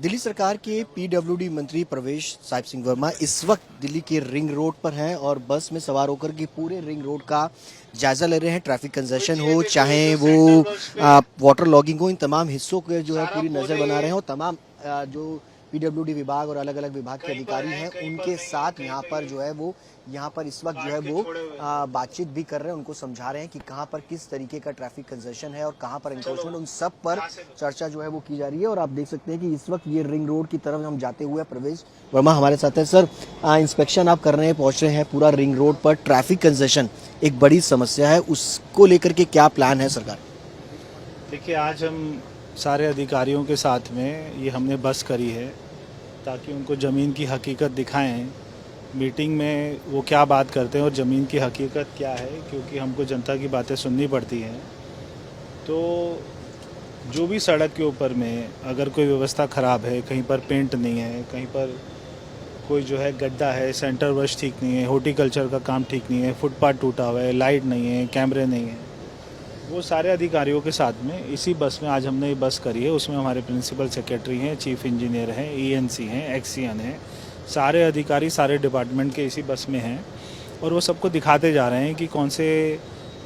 दिल्ली सरकार के पीडब्ल्यूडी मंत्री प्रवेश साहिब सिंह वर्मा इस वक्त दिल्ली के रिंग रोड पर हैं और बस में सवार होकर के पूरे रिंग रोड का जायजा ले रहे हैं। ट्रैफिक कंजेशन हो, चाहे वो वाटर लॉगिंग हो, इन तमाम हिस्सों के जो है पूरी नजर बना रहे हैं और तमाम जो पीडब्ल्यूडी विभाग और अलग अलग विभाग के अधिकारी हैं उनके साथ यहाँ पर जो है वो इस वक्त जो है वो बातचीत भी कर रहे हैं, उनको समझा रहे हैं कि कहाँ पर किस तरीके का ट्रैफिक कंजेशन है और कहाँ पर इंक्रोचमेंट, उन सब पर चर्चा जो है वो की जा रही है। और आप देख सकते हैं कि इस वक्त ये रिंग रोड की तरफ हम जाते हुए प्रवेश वर्मा हमारे साथ है। सर, इंस्पेक्शन आप कर रहे हैं, पहुंच रहे हैं पूरा रिंग रोड पर, ट्रैफिक कंजेशन एक बड़ी समस्या है, उसको लेकर के क्या प्लान है सरकार? देखिए, आज हम सारे अधिकारियों के साथ में ये हमने बस करी है ताकि उनको ज़मीन की हकीकत दिखाएं। मीटिंग में वो क्या बात करते हैं और ज़मीन की हकीकत क्या है, क्योंकि हमको जनता की बातें सुननी पड़ती हैं। तो जो भी सड़क के ऊपर में अगर कोई व्यवस्था ख़राब है, कहीं पर पेंट नहीं है, कहीं पर कोई जो है गड्ढा है, सेंटर वश ठीक नहीं है, हॉर्टिकल्चर का काम ठीक नहीं है, फुटपाथ टूटा हुआ है, लाइट नहीं है, कैमरे नहीं है, वो सारे अधिकारियों के साथ में इसी बस में आज हमने ये बस करी है। उसमें हमारे प्रिंसिपल सेक्रेटरी हैं, चीफ इंजीनियर हैं, ईएनसी हैं, एक्सीएन हैं, सारे अधिकारी सारे डिपार्टमेंट के इसी बस में हैं और वो सबको दिखाते जा रहे हैं कि कौन से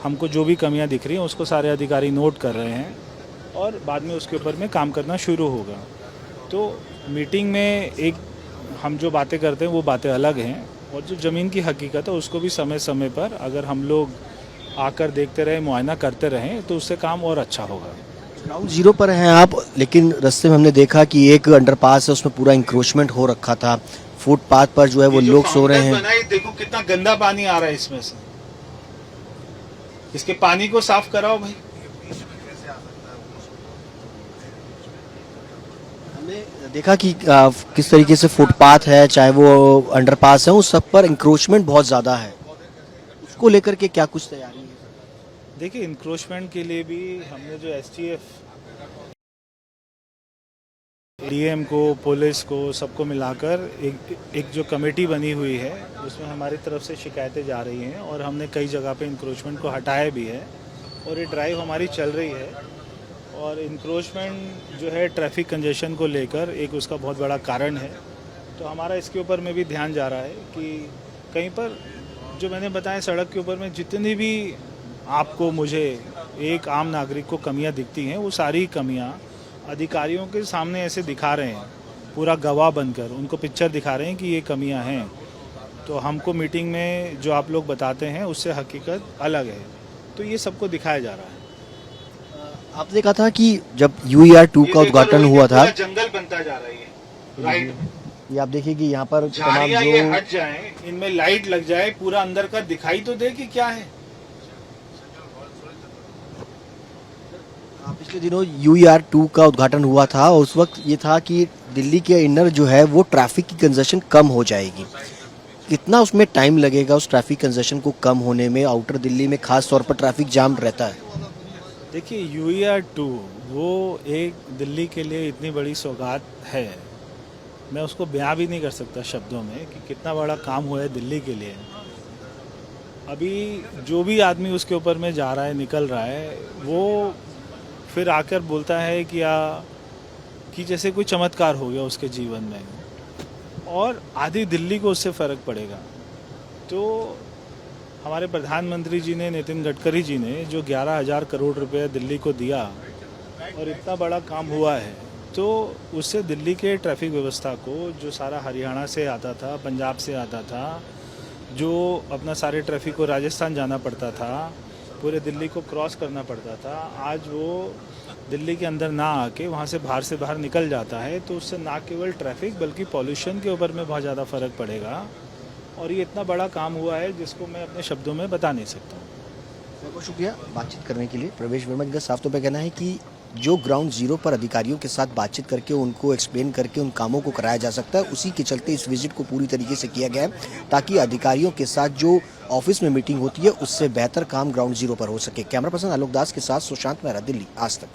हमको जो भी कमियां दिख रही हैं उसको सारे अधिकारी नोट कर रहे हैं और बाद में उसके ऊपर में काम करना शुरू होगा। तो मीटिंग में एक हम जो बातें करते हैं वो बातें अलग हैं और जो ज़मीन की हकीकत है उसको भी समय समय पर अगर हम लोग आकर देखते रहे, मुआयना करते रहें तो उससे काम और अच्छा होगा। ग्राउंड जीरो पर हैं आप, लेकिन रास्ते में हमने देखा कि एक अंडरपास है, उसमें पूरा इंक्रोचमेंट हो रखा था। फुटपाथ पर जो है वो लोग सो रहे हैं। देखो कितना गंदा पानी आ रहा है इसमें से, इसके पानी को साफ कराओ भाई। हमने देखा कि किस तरीके से फुटपाथ है, चाहे वो अंडरपास है, उस सब पर इंक्रोचमेंट बहुत ज्यादा है। उसको लेकर के क्या कुछ तैयारी है? देखिए, इंक्रोचमेंट के लिए भी हमने जो एसटीएफ, डीएम को, पुलिस को, सबको मिलाकर एक जो कमेटी बनी हुई है उसमें हमारी तरफ से शिकायतें जा रही हैं और हमने कई जगह पे इंक्रोचमेंट को हटाया भी है और ये ड्राइव हमारी चल रही है। और इंक्रोचमेंट जो है ट्रैफिक कंजेशन को लेकर एक उसका बहुत बड़ा कारण है, तो हमारा इसके ऊपर में भी ध्यान जा रहा है कि कहीं पर जो मैंने बताया सड़क के ऊपर में जितनी भी आपको, मुझे, एक आम नागरिक को कमियां दिखती हैं वो सारी कमियां अधिकारियों के सामने ऐसे दिखा रहे हैं, पूरा गवाह बनकर उनको पिक्चर दिखा रहे हैं कि ये कमियां हैं। तो हमको मीटिंग में जो आप लोग बताते हैं उससे हकीकत अलग है, तो ये सबको दिखाया जा रहा है। आपने देखा था कि जब UER-2 का उद्घाटन हुआ था, जंगल बनता जा रही है, राइट। ये आप देखिए कि यहाँ पर तमाम ये जो हट जाए, इनमें लाइट लग जाए, पूरा अंदर का दिखाई तो दे कि क्या है। पिछले दिनों UER-2 का उद्घाटन हुआ था और उस वक्त ये था कि दिल्ली के इनर जो है वो ट्रैफिक की कंजेशन कम हो जाएगी। कितना उसमें टाइम लगेगा उस ट्रैफिक कंजेशन को कम होने में? आउटर दिल्ली में खास तौर पर ट्रैफिक जाम रहता है। देखिए, UER-2 वो एक दिल्ली के लिए इतनी बड़ी सौगात है, मैं उसको बयां भी नहीं कर सकता शब्दों में कि कितना बड़ा काम हुआ है दिल्ली के लिए। अभी जो भी आदमी उसके ऊपर में जा रहा है, निकल रहा है, वो फिर आकर बोलता है कि जैसे कोई चमत्कार हो गया उसके जीवन में और आधी दिल्ली को उससे फ़र्क पड़ेगा। तो हमारे प्रधानमंत्री जी ने, नितिन गडकरी जी ने जो 11,000 करोड़ रुपए दिल्ली को दिया और इतना बड़ा काम हुआ है, तो उससे दिल्ली के ट्रैफिक व्यवस्था को, जो सारा हरियाणा से आता था, पंजाब से आता था, जो अपना सारे ट्रैफिक को राजस्थान जाना पड़ता था, पूरे दिल्ली को क्रॉस करना पड़ता था, आज वो दिल्ली के अंदर ना आके वहाँ से बाहर निकल जाता है। तो उससे ना केवल ट्रैफिक बल्कि पॉल्यूशन के ऊपर में बहुत ज़्यादा फ़र्क पड़ेगा और ये इतना बड़ा काम हुआ है जिसको मैं अपने शब्दों में बता नहीं सकता। बहुत बहुत शुक्रिया बातचीत करने के लिए। प्रवेश वर्मा जी का साफ तौर पर कहना है कि जो ग्राउंड जीरो पर अधिकारियों के साथ बातचीत करके उनको एक्सप्लेन करके उन कामों को कराया जा सकता है, उसी के चलते इस विजिट को पूरी तरीके से किया गया है ताकि अधिकारियों के साथ जो ऑफिस में मीटिंग होती है उससे बेहतर काम ग्राउंड जीरो पर हो सके। कैमरा पर्सन आलोक दास के साथ सुशांत मेहरा, दिल्ली आज तक।